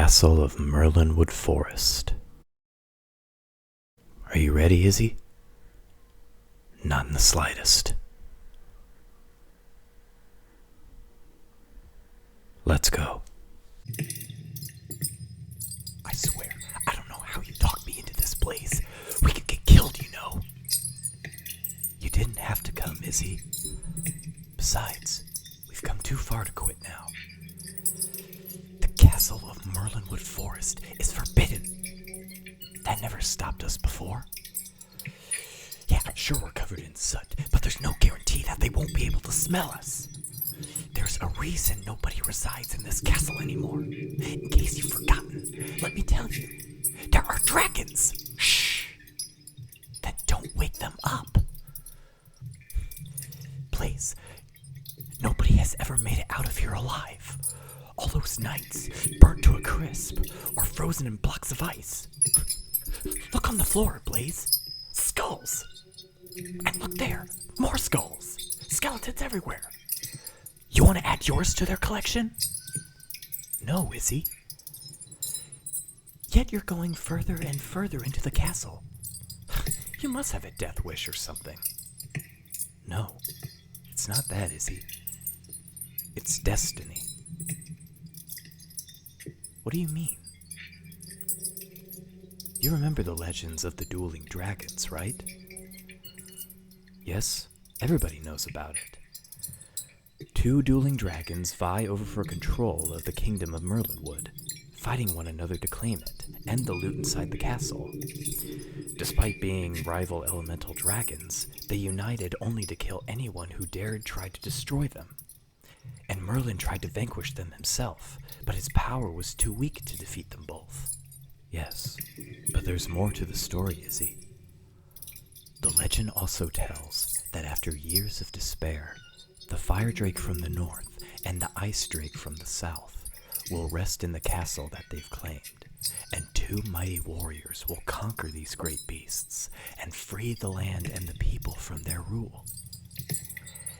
castle of Merlinwood Forest. Are you ready, Izzy? Not in the slightest. Let's go. I swear, I don't know how you talked me into this, Blaze. We could get killed, you know. You didn't have to come, Izzy. Besides, we've come too far to quit now. The castle of Merlinwood Forest is forbidden. That never stopped us before. Yeah, sure we're covered in soot, but there's no guarantee that they won't be able to smell us. There's a reason nobody resides in this castle anymore. In case you've forgotten, let me tell you, there are dragons. Shh! Then don't wake them up. Blaze, nobody has ever made it out of here alive. All those nights, burnt to a crisp, or frozen in blocks of ice. Look on the floor, Blaze. Skulls. And look there, more skulls. Skeletons everywhere. You want to add yours to their collection? No, Izzy. Yet you're going further and further into the castle. You must have a death wish or something. No, it's not that, Izzy. It's destiny. What do you mean? You remember the legends of the Dueling Dragons, right? Yes, everybody knows about it. Two dueling dragons vie over for control of the kingdom of Merlinwood, fighting one another to claim it, and the loot inside the castle. Despite being rival elemental dragons, they united only to kill anyone who dared try to destroy them. And Merlin tried to vanquish them himself, but his power was too weak to defeat them both. Yes, but there's more to the story, Izzy. The legend also tells that after years of despair, the fire drake from the north and the ice drake from the south will rest in the castle that they've claimed, and two mighty warriors will conquer these great beasts and free the land and the people from their rule.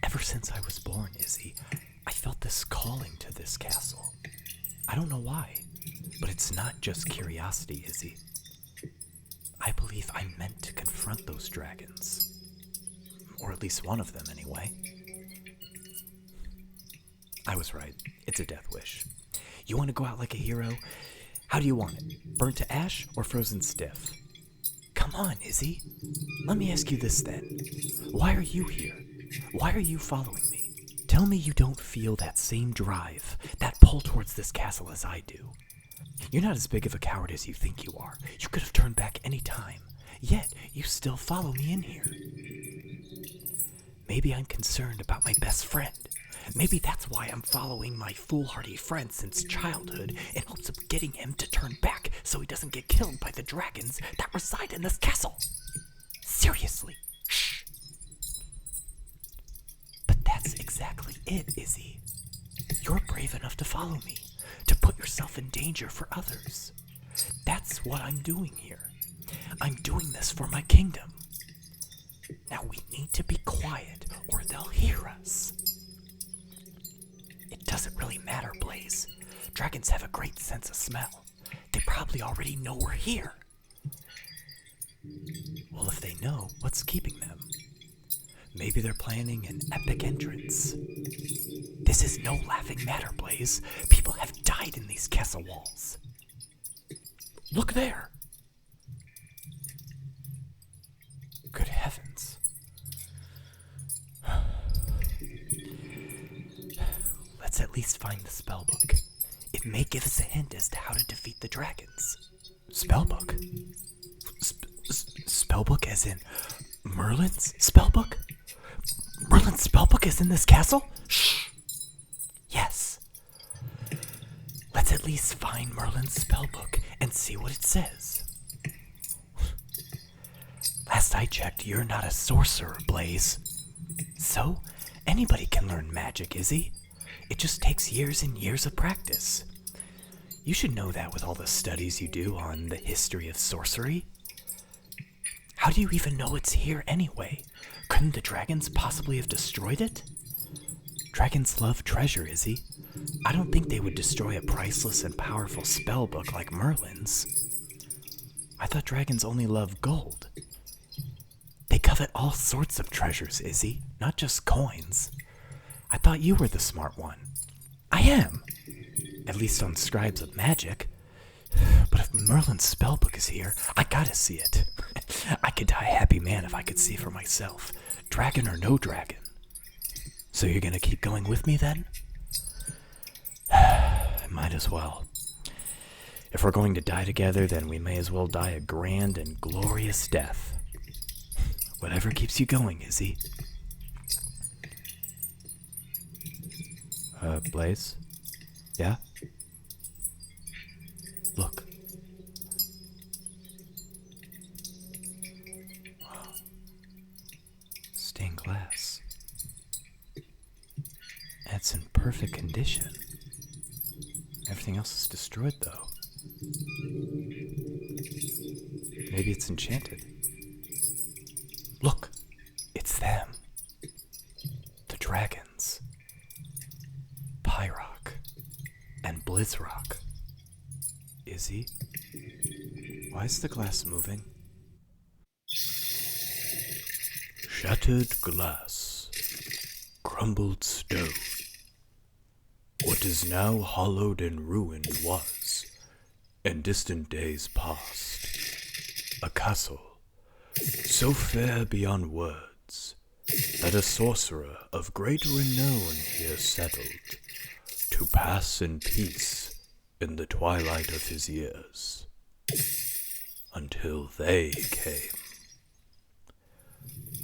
Ever since I was born, Izzy, I felt this calling to this castle. I don't know why, but it's not just curiosity, Izzy. I believe I'm meant to confront those dragons. Or at least one of them, anyway. I was right. It's a death wish. You want to go out like a hero? How do you want it? Burnt to ash or frozen stiff? Come on, Izzy. Let me ask you this then. Why are you here? Why are you following me? Tell me you don't feel that same drive, that pull towards this castle as I do. You're not as big of a coward as you think you are. You could have turned back any time, yet you still follow me in here. Maybe I'm concerned about my best friend. Maybe that's why I'm following my foolhardy friend since childhood in hopes of getting him to turn back so he doesn't get killed by the dragons that reside in this castle. Seriously, shh. But that's exactly it, Izzy. You're brave enough to follow me, to put yourself in danger for others. That's what I'm doing here. I'm doing this for my kingdom. Now we need to be quiet or they'll hear us. It doesn't really matter, Blaze. Dragons have a great sense of smell. They probably already know we're here. Well, if they know, what's keeping them? Maybe they're planning an epic entrance. This is no laughing matter, Blaze. People have died in these castle walls. Look there. Good heavens. Let's at least find the spellbook. It may give us a hint as to how to defeat the dragons. Spellbook? Spellbook as in Merlin's spellbook? Merlin's spellbook is in this castle? Shh. Yes. Let's at least find Merlin's spellbook and see what it says. Last I checked, you're not a sorcerer, Blaze. So, anybody can learn magic, Izzy. It just takes years and years of practice. You should know that with all the studies you do on the history of sorcery. How do you even know it's here anyway? Couldn't the dragons possibly have destroyed it? Dragons love treasure, Izzy. I don't think they would destroy a priceless and powerful spellbook like Merlin's. I thought dragons only love gold. They covet all sorts of treasures, Izzy, not just coins. I thought you were the smart one. I am. At least on Scribes of Magic. But if Merlin's spellbook is here, I gotta see it. I could die a happy man if I could see for myself. Dragon or no dragon. So you're gonna keep going with me then? Might as well. If we're going to die together, then we may as well die a grand and glorious death. Whatever keeps you going, Izzy. Blaze? Yeah? Look. Wow. Stained glass. It's in perfect condition. Everything else is destroyed, though. Maybe it's enchanted. Look, it's them. The dragons. Pyrock and Blizzrock. Izzy? Why is the glass moving? Shattered glass. Crumbled stone. What is now hollowed and ruined was, in distant days past, a castle, so fair beyond words, that a sorcerer of great renown here settled, to pass in peace in the twilight of his years, until they came.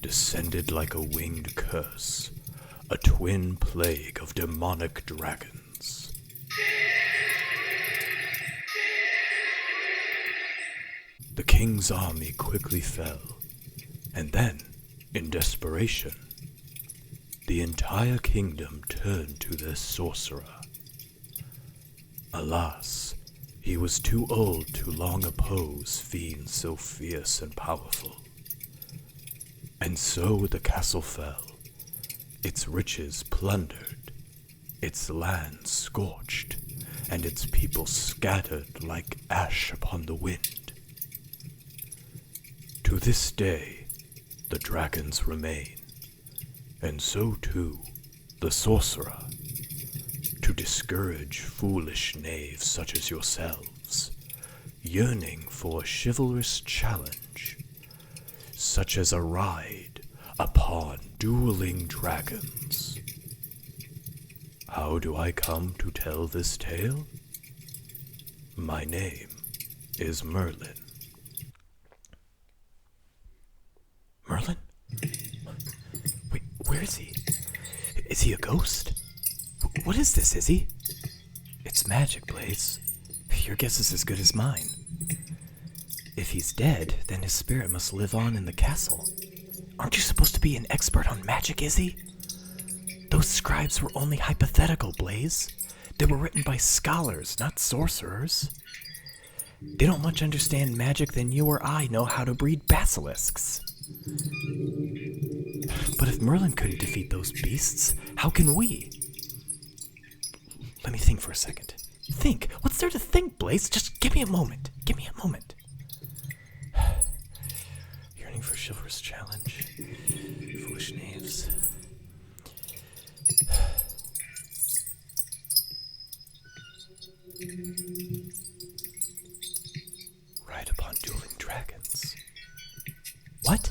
Descended like a winged curse, a twin plague of demonic dragons. The king's army quickly fell, and then, in desperation, the entire kingdom turned to their sorcerer. Alas, he was too old to long oppose fiends so fierce and powerful. And so the castle fell, its riches plundered, its land scorched, and its people scattered like ash upon the wind. To this day, the dragons remain, and so too the sorcerer, to discourage foolish knaves such as yourselves, yearning for a chivalrous challenge, such as a ride upon dueling dragons. How do I come to tell this tale? My name is Merlin. Merlin? Wait, where is he? Is he a ghost? What is this, Izzy? It's magic, Blaze. Your guess is as good as mine. If he's dead, then his spirit must live on in the castle. Aren't you supposed to be an expert on magic, Izzy? Those scribes were only hypothetical, Blaze. They were written by scholars, not sorcerers. They don't much understand magic than you or I know how to breed basilisks. But if Merlin couldn't defeat those beasts, how can we? Let me think for a second. Think? What's there to think, Blaze? Just give me a moment. Give me a moment. Yearning for chivalrous challenge. Foolish knaves. Ride upon dueling dragons. What?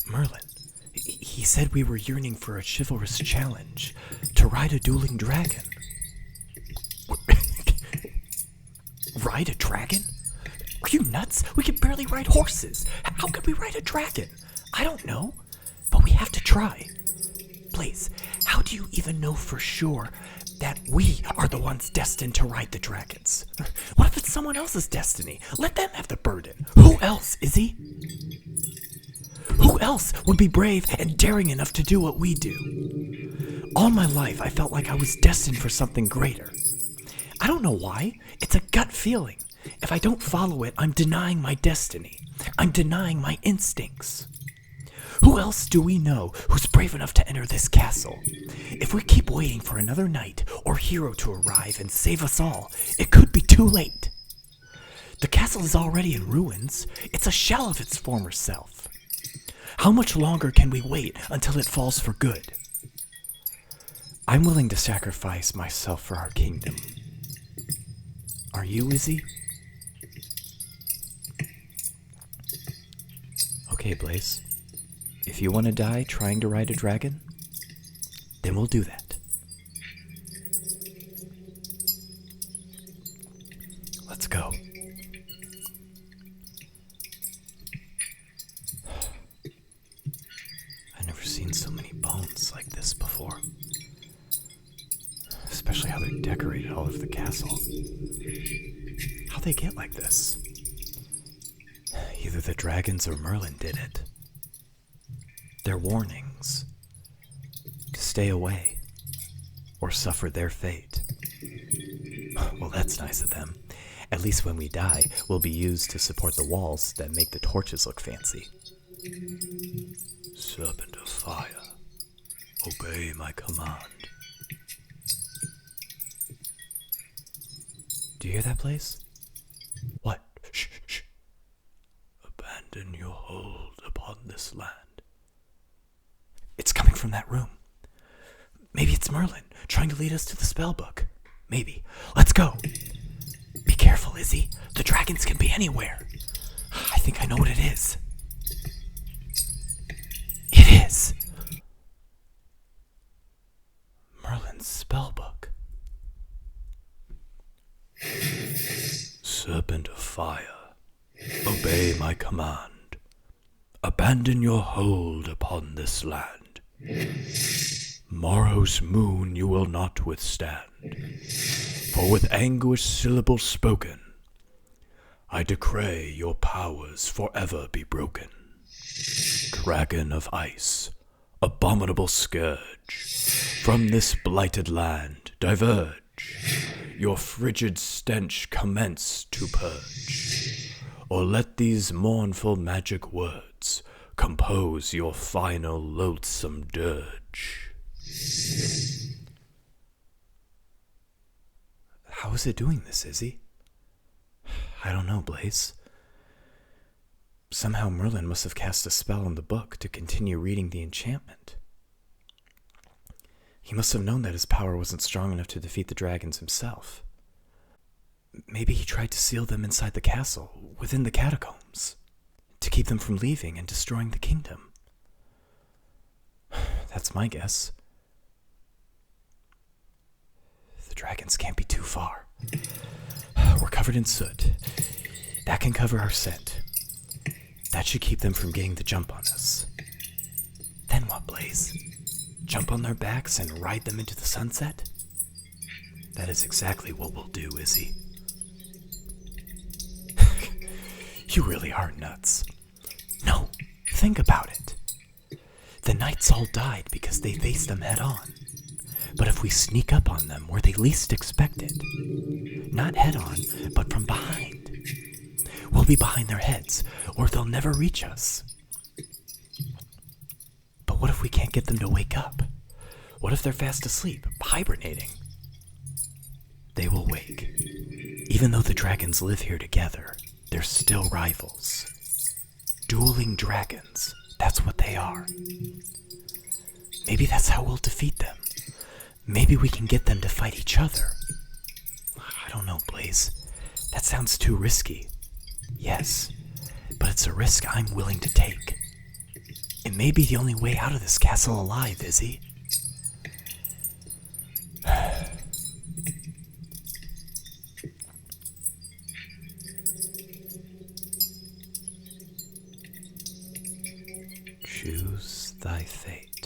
Merlin. He said we were yearning for a chivalrous challenge to ride a dueling dragon. Ride a dragon? Are you nuts? We can barely ride horses. How could we ride a dragon? I don't know, but we have to try. Blaze, how do you even know for sure that we are the ones destined to ride the dragons? What if it's someone else's destiny? Let them have the burden. Who else, Izzy? Who else would be brave and daring enough to do what we do? All my life, I felt like I was destined for something greater. I don't know why. It's a gut feeling. If I don't follow it, I'm denying my destiny. I'm denying my instincts. Who else do we know who's brave enough to enter this castle. If we keep waiting for another knight or hero to arrive and save us all, it could be too late. The castle is already in ruins. It's a shell of its former self. How much longer can we wait until it falls for good? I'm willing to sacrifice myself for our kingdom. Are you, Izzy? Okay, Blaze. If you want to die trying to ride a dragon, then we'll do that. Let's go. I've never seen so many bones like this before. Especially how they decorated all over the castle. How'd they get like this? Either the dragons or Merlin did it. They're warnings. To stay away. Or suffer their fate. Well, that's nice of them. At least when we die, we'll be used to support the walls that make the torches look fancy. Serpent of fire, obey my command. Do you hear that, Blaze? What? Shh, shh. Abandon your hold upon this land. It's coming from that room. Maybe it's Merlin, trying to lead us to the spellbook. Maybe. Let's go. Be careful, Izzy. The dragons can be anywhere. I think I know what it is. It is. Merlin's spellbook. Serpent of fire, obey my command. Abandon your hold upon this land. Morrow's moon you will not withstand. For with anguish syllables spoken, I decree your powers forever be broken. Dragon of ice, abominable scourge, from this blighted land diverge. Your frigid stench commence to purge, or let these mournful magic words compose your final loathsome dirge. How is it doing this, Izzy? I don't know, Blaze. Somehow Merlin must have cast a spell on the book to continue reading the enchantment. He must have known that his power wasn't strong enough to defeat the dragons himself. Maybe he tried to seal them inside the castle, within the catacombs, to keep them from leaving and destroying the kingdom. That's my guess. The dragons can't be too far. We're covered in soot. That can cover our scent. That should keep them from getting the jump on us. Then what, Blaze? Jump on their backs and ride them into the sunset? That is exactly what we'll do, Izzy. You really are nuts. No, think about it. The knights all died because they faced them head on. But if we sneak up on them where they least expect it, not head on, but from behind, we'll be behind their heads, or they'll never reach us. But what if we can't get them to wake up? What if they're fast asleep, hibernating? They will wake. Even though the dragons live here together, they're still rivals. Dueling dragons, that's what they are. Maybe that's how we'll defeat them. Maybe we can get them to fight each other. I don't know, Blaze. That sounds too risky. Yes, but it's a risk I'm willing to take. It may be the only way out of this castle alive, Izzy. Choose thy fate.